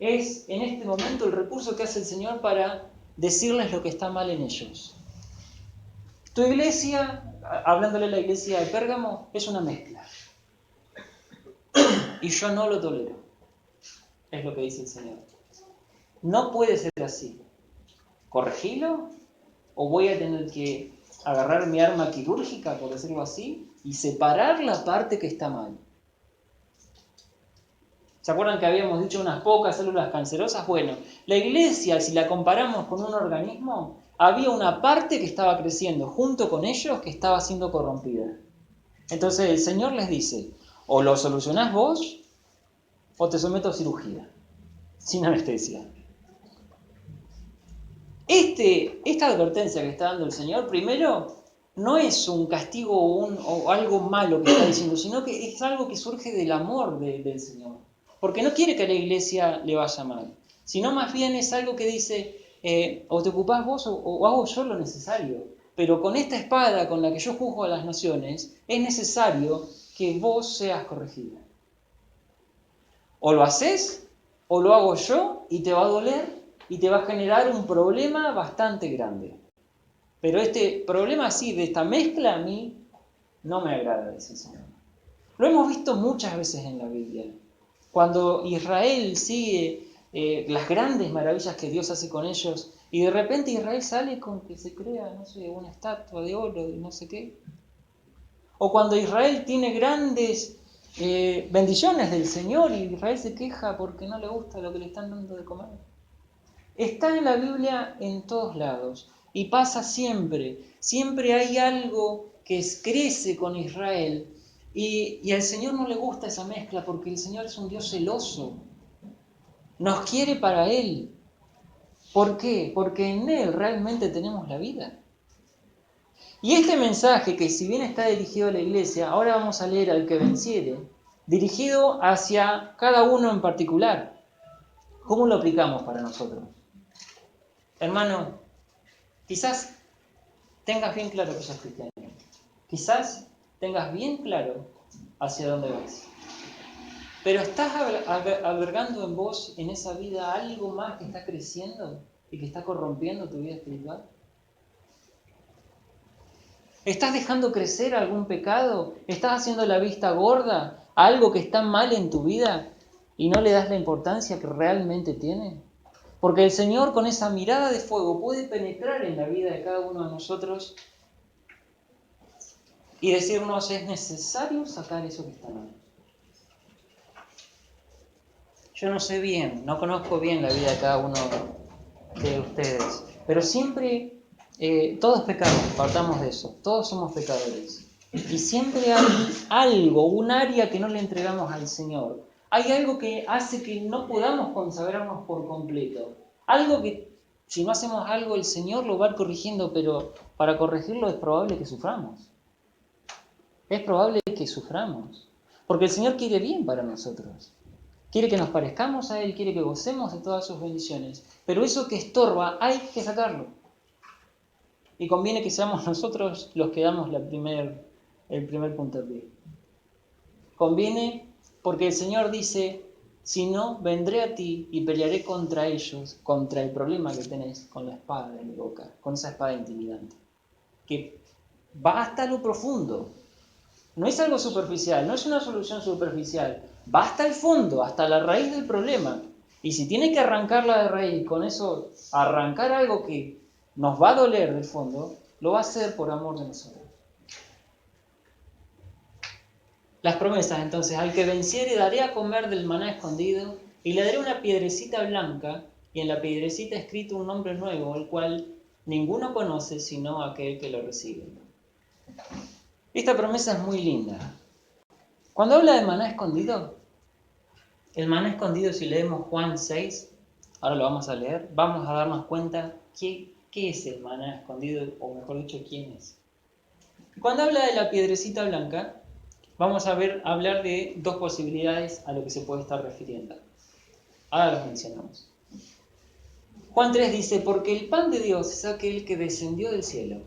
es en este momento el recurso que hace el Señor para decirles lo que está mal en ellos. Tu iglesia, hablándole a la iglesia de Pérgamo, es una mezcla. Y yo no lo tolero. Es lo que dice el Señor. No puede ser así. ¿Corregilo? ¿O voy a tener que agarrar mi arma quirúrgica, por decirlo así, y separar la parte que está mal? ¿Se acuerdan que habíamos dicho unas pocas células cancerosas? Bueno, la iglesia, si la comparamos con un organismo, había una parte que estaba creciendo junto con ellos que estaba siendo corrompida. Entonces el Señor les dice: o lo solucionás vos, o te someto a cirugía, sin anestesia. Esta advertencia que está dando el Señor, primero, no es un castigo o algo malo que está diciendo, sino que es algo que surge del amor del Señor. Porque no quiere que a la iglesia le vaya mal, sino más bien es algo que dice: o te ocupás vos o hago yo lo necesario. Pero con esta espada con la que yo juzgo a las naciones, es necesario que vos seas corregido. O lo haces, o lo hago yo, y te va a doler, y te va a generar un problema bastante grande. Pero este problema así, de esta mezcla, a mí no me agrada, dice el Señor. Lo hemos visto muchas veces en la Biblia. Cuando Israel sigue las grandes maravillas que Dios hace con ellos, y de repente Israel sale con que se crea, no sé, una estatua de oro y no sé qué. O cuando Israel tiene grandes bendiciones del Señor y Israel se queja porque no le gusta lo que le están dando de comer. Está en la Biblia en todos lados y pasa siempre. Siempre hay algo que crece con Israel y al Señor no le gusta esa mezcla porque el Señor es un Dios celoso. Nos quiere para Él. ¿Por qué? Porque en Él realmente tenemos la vida. Y este mensaje, que si bien está dirigido a la iglesia, ahora vamos a leer al que venciere, dirigido hacia cada uno en particular. ¿Cómo lo aplicamos para nosotros? Hermano, quizás tengas bien claro que sos cristiano. Quizás tengas bien claro hacia dónde vas. Pero ¿estás albergando en vos, en esa vida, algo más que está creciendo y que está corrompiendo tu vida espiritual? ¿Estás dejando crecer algún pecado? ¿Estás haciendo la vista gorda a algo que está mal en tu vida y no le das la importancia que realmente tiene? Porque el Señor, con esa mirada de fuego, puede penetrar en la vida de cada uno de nosotros y decirnos: es necesario sacar eso que está mal. Yo no sé bien, no conozco bien la vida de cada uno de ustedes, pero siempre todos pecamos, partamos de eso, todos somos pecadores. Y siempre hay algo, un área que no le entregamos al Señor. Hay algo que hace que no podamos consagrarnos por completo. Algo que, si no hacemos algo, el Señor lo va a ir corrigiendo, pero para corregirlo es probable que suframos. Es probable que suframos. Porque el Señor quiere bien para nosotros. Quiere que nos parezcamos a Él, quiere que gocemos de todas sus bendiciones. Pero eso que estorba, hay que sacarlo. Y conviene que seamos nosotros los que damos el primer puntapié. Conviene porque el Señor dice: sino vendré a ti y pelearé contra ellos, contra el problema que tenés con la espada de mi boca, con esa espada intimidante, que va hasta lo profundo. No es algo superficial, no es una solución superficial, va hasta el fondo, hasta la raíz del problema. Y si tiene que arrancarla de raíz, con eso arrancar algo que nos va a doler del fondo, lo va a hacer por amor de nosotros. Las promesas, entonces, al que venciere daré a comer del maná escondido, y le daré una piedrecita blanca, y en la piedrecita escrito un nombre nuevo, el cual ninguno conoce sino aquel que lo recibe. Esta promesa es muy linda. Cuando habla de maná escondido, el maná escondido, si leemos Juan 6, ahora lo vamos a leer, vamos a darnos cuenta qué es el maná escondido, o mejor dicho, quién es. Cuando habla de la piedrecita blanca, vamos a hablar de dos posibilidades a lo que se puede estar refiriendo. Ahora los mencionamos. Juan 3 dice, porque el pan de Dios es aquel que descendió del cielo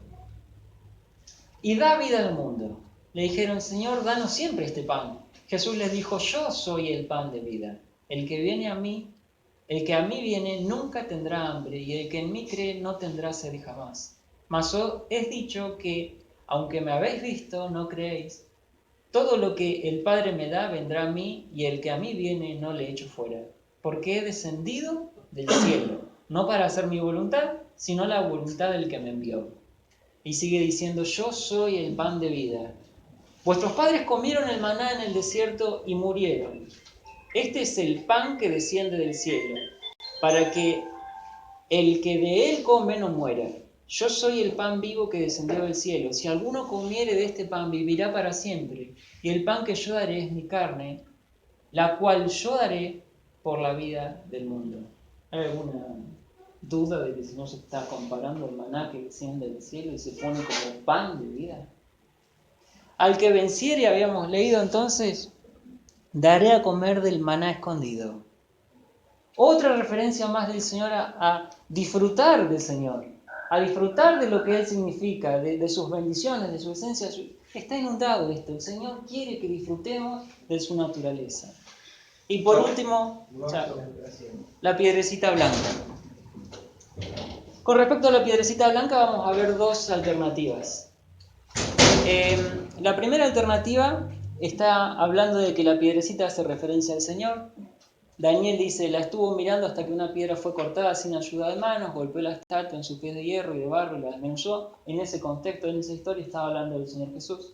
y da vida al mundo. Le dijeron, Señor, danos siempre este pan. Jesús les dijo, yo soy el pan de vida. El que a mí viene nunca tendrá hambre, y el que en mí cree no tendrá sed jamás. Mas os he dicho que, aunque me habéis visto, no creéis. Todo lo que el Padre me da vendrá a mí, y el que a mí viene no le echo fuera. Porque he descendido del cielo, no para hacer mi voluntad, sino la voluntad del que me envió. Y sigue diciendo, yo soy el pan de vida. Vuestros padres comieron el maná en el desierto y murieron. Este es el pan que desciende del cielo, para que el que de él come no muera. Yo soy el pan vivo que descendió del cielo. Si alguno comiere de este pan, vivirá para siempre. Y el pan que yo daré es mi carne, la cual yo daré por la vida del mundo. ¿Hay alguna duda de que el Señor se está comparando el maná que desciende del cielo y se pone como pan de vida? Al que venciere, habíamos leído entonces, daré a comer del maná escondido. Otra referencia más del Señor a disfrutar del Señor, a disfrutar de lo que Él significa, de sus bendiciones, de su esencia. Está inundado esto. El Señor quiere que disfrutemos de su naturaleza. Y por último, la piedrecita blanca. Con respecto a la piedrecita blanca vamos a ver dos alternativas. La primera alternativa está hablando de que la piedrecita hace referencia al Señor. Daniel dice, la estuvo mirando hasta que una piedra fue cortada sin ayuda de manos, golpeó la estatua en sus pies de hierro y de barro y la desmenuzó. En ese contexto, en esa historia, estaba hablando del Señor Jesús.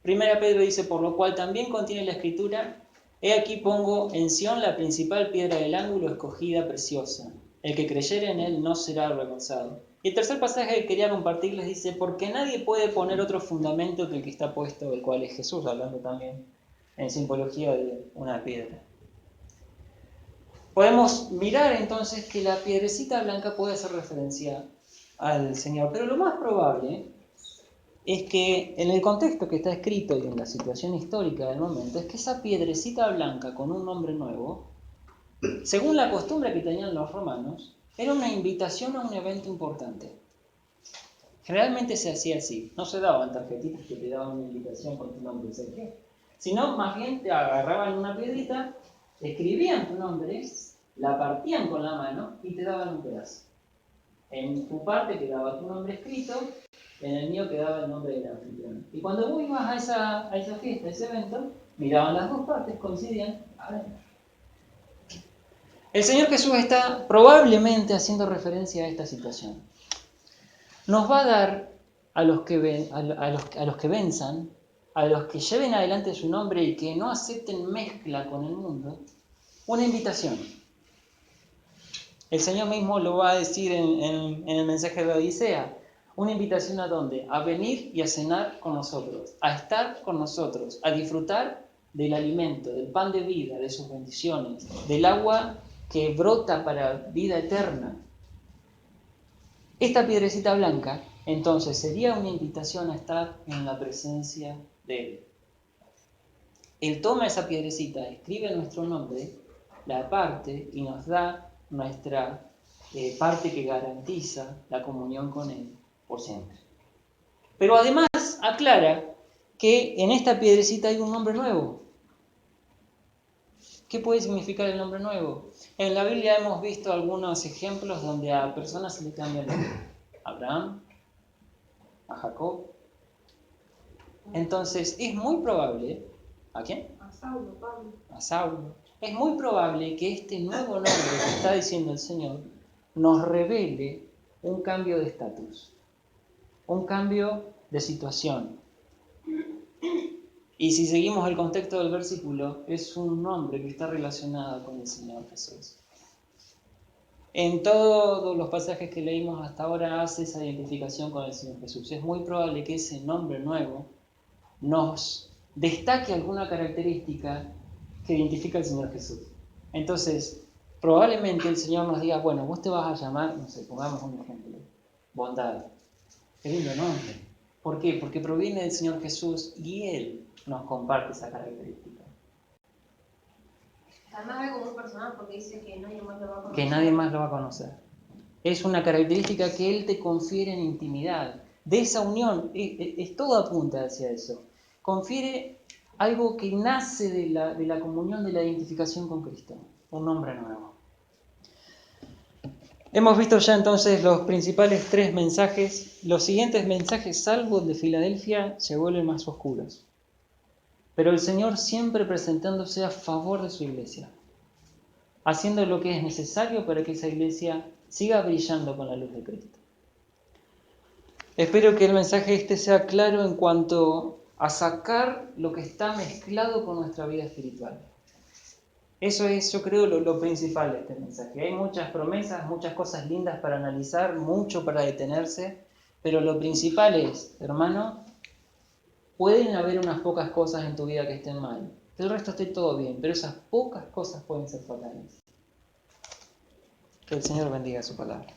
Primera Pedro dice, por lo cual también contiene la Escritura, he aquí pongo en Sión la principal piedra del ángulo, escogida, preciosa. El que creyere en él no será avergonzado. Y el tercer pasaje que quería compartirles dice, porque nadie puede poner otro fundamento que el que está puesto, el cual es Jesús, hablando también en simbología de una piedra. Podemos mirar entonces que la piedrecita blanca puede hacer referencia al Señor, pero lo más probable es que en el contexto que está escrito y en la situación histórica del momento, es que esa piedrecita blanca con un nombre nuevo, según la costumbre que tenían los romanos, era una invitación a un evento importante. Generalmente se hacía así, no se daban tarjetitas que te daban una invitación con tu nombre, ¿sabes qué? Sino más bien te agarraban una piedrita, escribían tu nombre, la partían con la mano y te daban un pedazo. En tu parte quedaba tu nombre escrito, en el mío quedaba el nombre del anfitrión. Y cuando vos ibas a esa fiesta, a ese evento, miraban las dos partes, coincidían. El Señor Jesús está probablemente haciendo referencia a esta situación. Nos va a dar a los que venzan, a los que lleven adelante su nombre y que no acepten mezcla con el mundo, una invitación. El Señor mismo lo va a decir en el mensaje de la Odisea. Una invitación ¿a dónde? A venir y a cenar con nosotros, a estar con nosotros, a disfrutar del alimento, del pan de vida, de sus bendiciones, del agua que brota para vida eterna. Esta piedrecita blanca, entonces, sería una invitación a estar en la presencia de Él. Él toma esa piedrecita, escribe nuestro nombre, la parte y nos da nuestra parte que garantiza la comunión con Él por siempre. Pero además aclara que en esta piedrecita hay un nombre nuevo. ¿Qué puede significar el nombre nuevo? En la Biblia hemos visto algunos ejemplos donde a personas se le cambia el nombre. A Abraham, a Jacob. Entonces, es muy probable... ¿A quién? A Saulo, Pablo. A Saulo. Es muy probable que este nuevo nombre que está diciendo el Señor nos revele un cambio de estatus, un cambio de situación. Y si seguimos el contexto del versículo, es un nombre que está relacionado con el Señor Jesús. En todos los pasajes que leímos hasta ahora hace esa identificación con el Señor Jesús. Es muy probable que ese nombre nuevo nos destaque alguna característica que identifica al Señor Jesús. Entonces, probablemente el Señor nos diga, bueno, vos te vas a llamar, no sé, pongamos un ejemplo, bondad. Qué lindo nombre. ¿Por qué? Porque proviene del Señor Jesús y Él nos comparte esa característica. Además ve como un personaje porque dice que nadie más lo va a conocer. Que nadie más lo va a conocer. Es una característica que Él te confiere en intimidad. De esa unión, todo apunta hacia eso. Confiere algo que nace de la comunión, de la identificación con Cristo. Un nombre nuevo. Hemos visto ya entonces los principales 3 mensajes. Los siguientes mensajes, salvo el de Filadelfia, se vuelven más oscuros. Pero el Señor siempre presentándose a favor de su iglesia, haciendo lo que es necesario para que esa iglesia siga brillando con la luz de Cristo. Espero que el mensaje sea claro en cuanto a sacar lo que está mezclado con nuestra vida espiritual. Eso es, yo creo, lo principal de este mensaje. Hay muchas promesas, muchas cosas lindas para analizar, mucho para detenerse, pero lo principal es, hermano, pueden haber unas pocas cosas en tu vida que estén mal, que el resto esté todo bien, pero esas pocas cosas pueden ser fatales. Que el Señor bendiga su palabra.